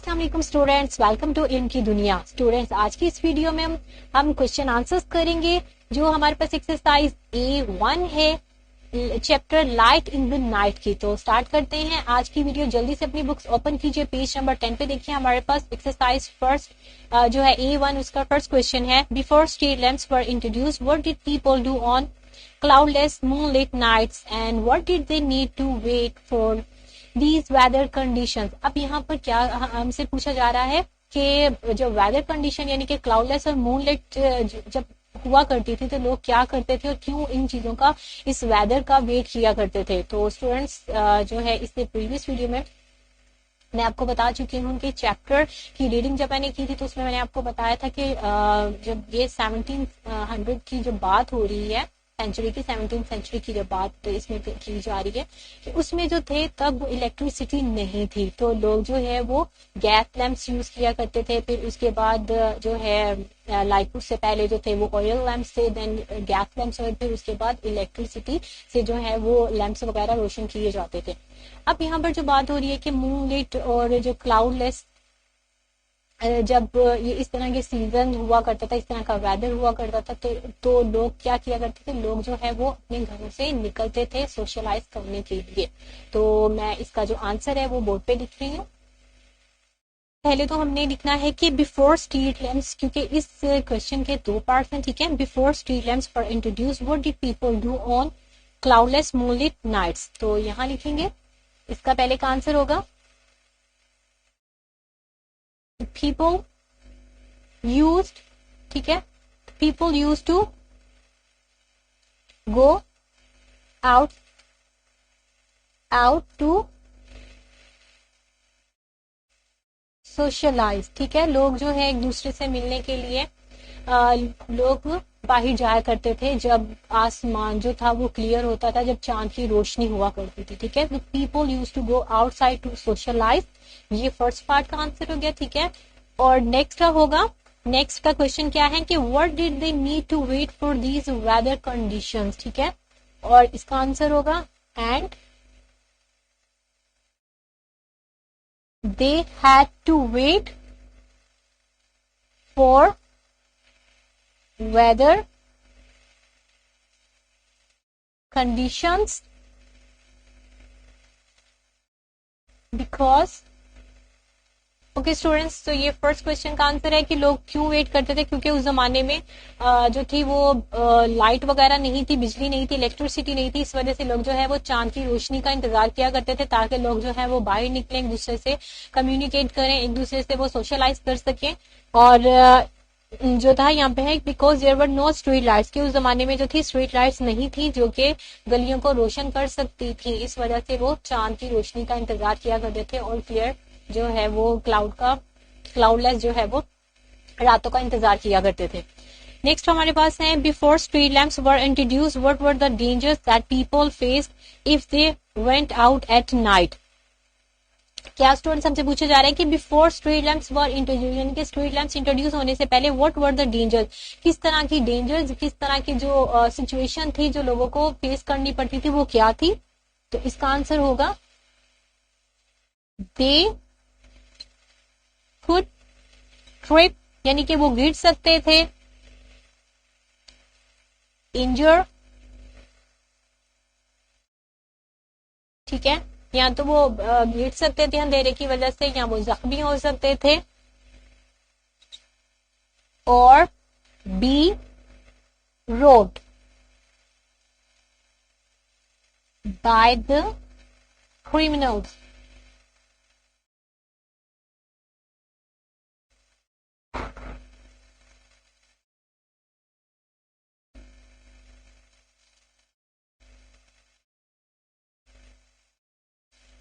अस्सलाम वालेकुम students, welcome to इल्म की दुनिया। स्टूडेंट्स, आज की इस वीडियो में हम क्वेश्चन आंसर्स करेंगे जो हमारे पास एक्सरसाइज A1 है, chapter light in the night की। तो स्टार्ट करते हैं आज की वीडियो। जल्दी से अपनी बुक्स ओपन कीजिए, पेज नंबर 10 पे देखिए। हमारे पास एक्सरसाइज फर्स्ट जो है A1, उसका फर्स्ट क्वेश्चन है, before street lamps were introduced what did people do on cloudless moonlit nights and what did they need to wait for these weather conditions। अब यहाँ पर क्या हमसे पूछा जा रहा है कि जो वेदर कंडीशन यानी कि क्लाउडलेस और मूनलाइट जब हुआ करती थी तो लोग क्या करते थे और क्यों इन चीजों का, इस वेदर का वेट किया करते थे। तो स्टूडेंट्स जो है इससे प्रीवियस वीडियो में मैं आपको बता चुकी हूँ कि चैप्टर की रीडिंग जब मैंने की थी तो उसमें मैंने आपको बताया था कि जब ये 1700 की जो बात हो रही है, सेंचुरी की, 17th सेंचुरी की जो बात तो इसमें की जा रही है कि उसमें जो थे तब इलेक्ट्रिसिटी नहीं थी, तो लोग जो है वो गैस लैंप्स यूज किया करते थे। फिर उसके बाद जो है लाइक उससे पहले जो थे वो ऑयल लैंप्स थे, देन गैस लैंप्स, और फिर उसके बाद इलेक्ट्रिसिटी से जो है वो लैंप्स वगैरह रोशन किए जाते थे। अब यहाँ पर जो बात हो रही है कि मूनलाइट और जो क्लाउडलेस, जब ये इस तरह के सीजन हुआ करता था, इस तरह का वेदर हुआ करता था, तो लोग क्या किया करते थे, लोग जो है वो अपने घरों से निकलते थे सोशलाइज करने के लिए। तो मैं इसका जो आंसर है वो बोर्ड पे लिख रही हूँ। पहले तो हमने लिखना है कि बिफोर स्ट्रीट लैम्प्स, क्योंकि इस क्वेश्चन के दो पार्ट हैं, ठीक है। Before street lamps were introduce what did people do on cloudless moonlight nights. तो यहाँ लिखेंगे, इसका पहले का आंसर होगा पीपल यूज्ड, ठीक है। People use to go out to socialise, ठीक है। लोग जो है एक दूसरे से मिलने के लिए लोग बाहर जाया करते थे जब आसमान जो था वो क्लियर होता था, जब चांद की रोशनी हुआ करती थी, ठीक है। तो people use to go outside to socialise, ये फर्स्ट पार्ट का आंसर हो गया, ठीक है। और नेक्स्ट का होगा, नेक्स्ट का क्वेश्चन क्या है कि what did they need to wait for these weather conditions, ठीक है। और इसका आंसर होगा and they had to wait for weather conditions because, okay students, तो ये फर्स्ट क्वेश्चन का आंसर है कि लोग क्यों वेट करते थे, क्योंकि उस जमाने में जो थी वो लाइट वगैरह नहीं थी, बिजली नहीं थी, इलेक्ट्रिसिटी नहीं थी। इस वजह से लोग जो है वो चांद की रोशनी का इंतजार किया करते थे ताकि लोग जो है वो बाहर निकलें, एक दूसरे से कम्युनिकेट करें, एक दूसरे से वो सोशलाइज कर सकें। और जो था यहाँ पे है because there were no street lights, कि उस जमाने में जो थी स्ट्रीट लाइट्स नहीं थी जो कि गलियों को रोशन कर सकती थी। इस वजह से वो चांद की रोशनी का इंतजार किया करते थे और क्लियर जो है वो क्लाउडलेस जो है वो रातों का इंतजार किया करते थे। नेक्स्ट हमारे पास है, before street lamps were introduce what were the dangers that people faced if they went out at night. क्या स्टूडेंट्स हमसे पूछा जा रहा है कि before street lamps were introduce, यानी कि स्ट्रीट लैम्प्स इंट्रोड्यूस होने से पहले व्हाट वर द डेंजर्स, किस तरह की डेंजर्स, किस तरह की जो सिचुएशन थी जो लोगों को फेस करनी पड़ती थी वो क्या थी। तो इसका आंसर होगा दे कुड ट्रिप, यानी कि वो गिर सकते थे, इंजर, ठीक है, या तो वो गिर सकते थे अंधेरे की वजह से, या वो जख्मी हो सकते थे, और B robbed by the criminals।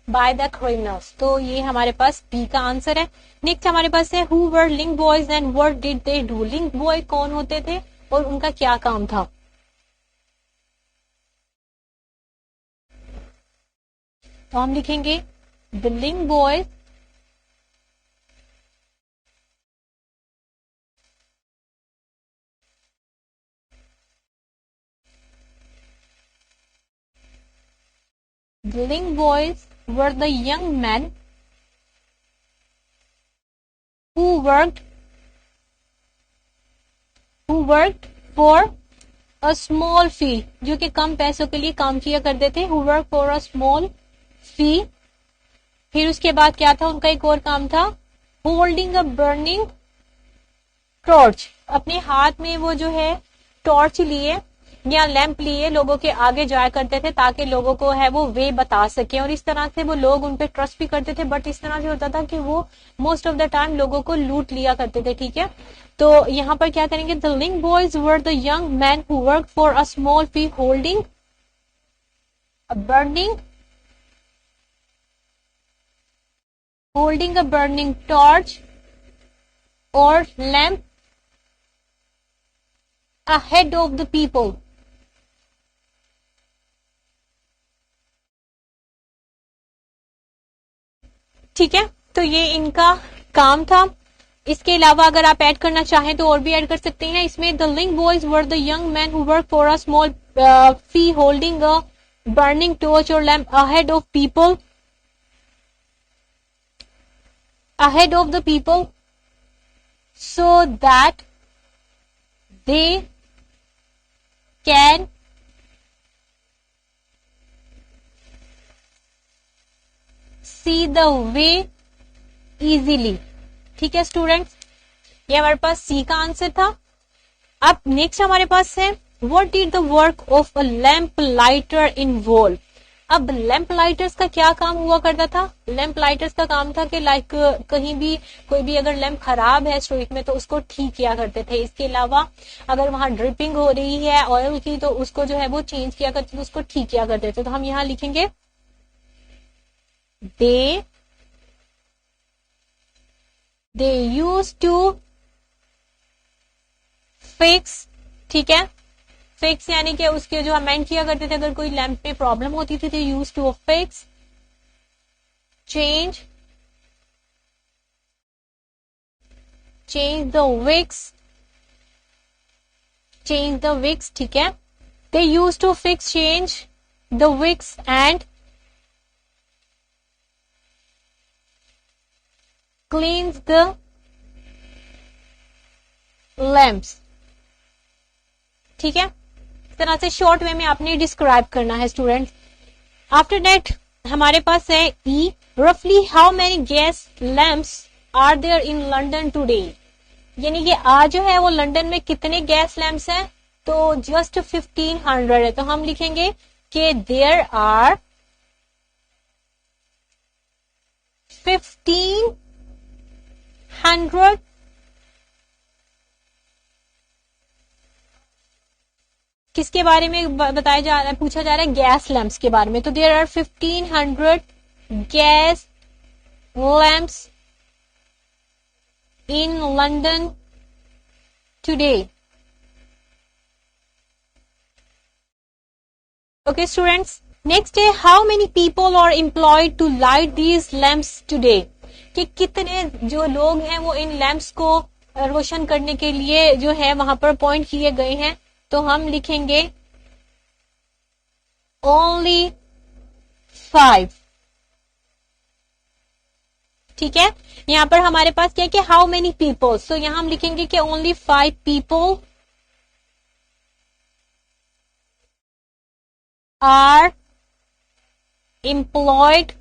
By the criminals, तो ये हमारे पास बी का आंसर है। नेक्स्ट हमारे पास है, who were link boys and what did they do. Link boy कौन होते थे और उनका क्या काम था। तो हम लिखेंगे the link boys were the young man who worked for a small fee, जो कि कम पैसों के लिए काम किया करते थे, who worked for a small fee। फिर उसके बाद क्या था, उनका एक और काम था, holding a burning torch, अपने हाथ में वो जो है टॉर्च लिए या लैंप लिए लोगों के आगे जाया करते थे ताकि लोगों को है वो वे बता सके, और इस तरह से वो लोग उन पे ट्रस्ट भी करते थे। बट इस तरह से होता था कि वो मोस्ट ऑफ द टाइम लोगों को लूट लिया करते थे। ठीक है, तो यहाँ पर क्या करेंगे, the link boys were the young man who work for a small fee holding a burning torch और lamp ahead of the people। ठीक है, तो ये इनका काम था। इसके अलावा अगर आप ऐड करना चाहें तो और भी ऐड कर सकते हैं इसमें। The link boys were the young man who work for a small fee holding a burning torch और lamp ahead of people so that they can see the way easily। ठीक है स्टूडेंट्स, ये हमारे पास सी का आंसर था। अब next हमारे पास है, what did the work of a lamp lighter involve. अब लैंप लाइटर्स का क्या काम हुआ करता था, लैंप लाइटर्स का काम था कि लाइक कहीं भी कोई भी अगर लैंप खराब है स्ट्रीट में तो उसको ठीक किया करते थे। इसके अलावा अगर वहां ड्रिपिंग हो रही है ऑयल की तो उसको जो है वो चेंज किया करते थे, उसको ठीक किया करते थे। तो हम यहां लिखेंगे they used to fix। ठीक है, फिक्स यानी कि उसके जो अमेंड किया करते थे, अगर कोई लैंप में प्रॉब्लम होती थी तो use to fix, change the wicks। ठीक है, they use to fix, change the wicks and cleans the lamps. ठीक है, इस तरह से शॉर्ट वे में आपने डिस्क्राइब करना है स्टूडेंट। आफ्टर दैट हमारे पास है ई, रफली how many gas lamps are there in London today. यानी कि आज जो है वो लंदन में कितने गैस लैम्प्स हैं, तो जस्ट 1500 है। तो हम लिखेंगे कि देयर आर 1500 किसके बारे में बताया जा रहा है, पूछा जा रहा है गैस लैंप्स के बारे में। तो there are 1500 gas lamps in London today. Okay students, next है how many people are employed to light these lamps today. कि कितने जो लोग हैं वो इन लैंप्स को रोशन करने के लिए जो है वहां पर अपॉइंट किए गए हैं। तो हम लिखेंगे ओनली 5। ठीक है, यहां पर हमारे पास क्या है कि हाउ मेनी पीपल, तो यहां हम लिखेंगे कि only 5 people are employed,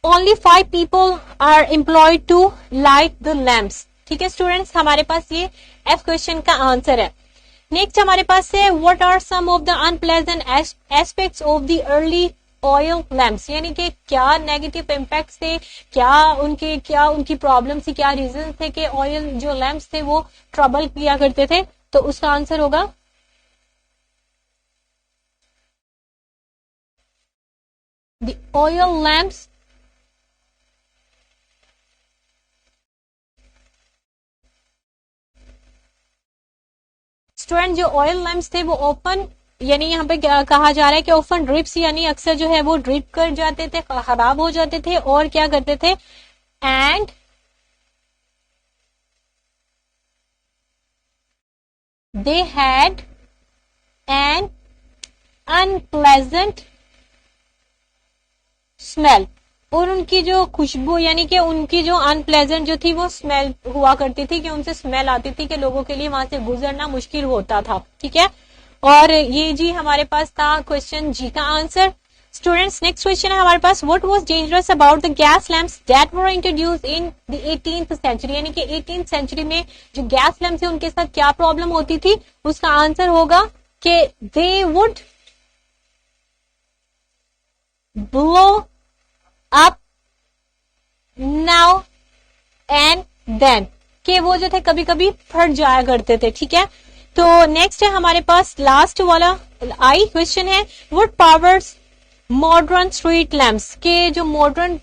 only 5 people are employed to light the lamps. ठीक है स्टूडेंट्स, हमारे पास ये एफ क्वेश्चन का आंसर है। नेक्स्ट हमारे पास है what are some of the unpleasant aspects of the early oil lamps. यानी कि क्या नेगेटिव इम्पैक्ट्स थे, क्या उनकी प्रॉब्लम थी, क्या रीजन थे कि ऑयल जो लैम्प्स थे वो ट्रबल किया करते थे। तो उसका आंसर होगा द ऑयल लैम्प्स स्टूडेंट जो ऑयल लैम्प्स थे वो ओपन, यानी यहाँ पे क्या कहा जा रहा है कि ओपन ड्रिप्स, यानी अक्सर जो है वो ड्रिप कर जाते थे, खराब हो जाते थे और क्या करते थे, and they had an unpleasant smell. और उनकी जो खुशबू यानी कि उनकी जो अनप्लेजेंट जो थी वो स्मेल हुआ करती थी, कि उनसे स्मेल आती थी कि लोगों के लिए वहां से गुजरना मुश्किल होता था। ठीक है, और ये जी हमारे पास था क्वेश्चन जी का आंसर। स्टूडेंट्स नेक्स्ट क्वेश्चन है हमारे पास, what was dangerous about the gas lamps that were introduced in the 18th century, यानी कि 18th सेंचुरी में जो गैस लैंप थे उनके साथ क्या प्रॉब्लम होती थी। उसका आंसर होगा कि they would blow up now and then, कि वो जो थे कभी कभी फट जाया करते थे। ठीक है, तो नेक्स्ट है हमारे पास लास्ट वाला आई क्वेश्चन है, what powers modern street lamps, के जो मॉडर्न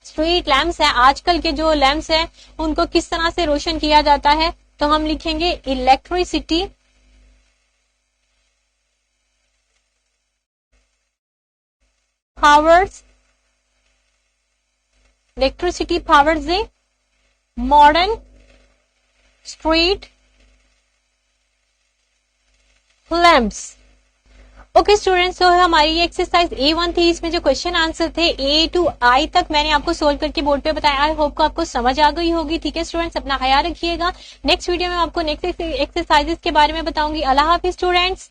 स्ट्रीट लैंप्स है, आजकल के जो लैंप्स है उनको किस तरह से रोशन किया जाता है। तो हम लिखेंगे electricity powers, electricity powers they modern street lamps. Okay students, तो हमारी ये एक्सरसाइज A1 थी, इसमें जो क्वेश्चन आंसर थे A to I तक मैंने आपको सोल्व करके बोर्ड पे बताया। आई होप को आपको समझ आ गई होगी। ठीक है स्टूडेंट्स, अपना ख्याल रखिएगा। नेक्स्ट वीडियो में आपको नेक्स्ट एक्सरसाइजेस के बारे में बताऊंगी। अल्लाह हाफिज स्टूडेंट्स।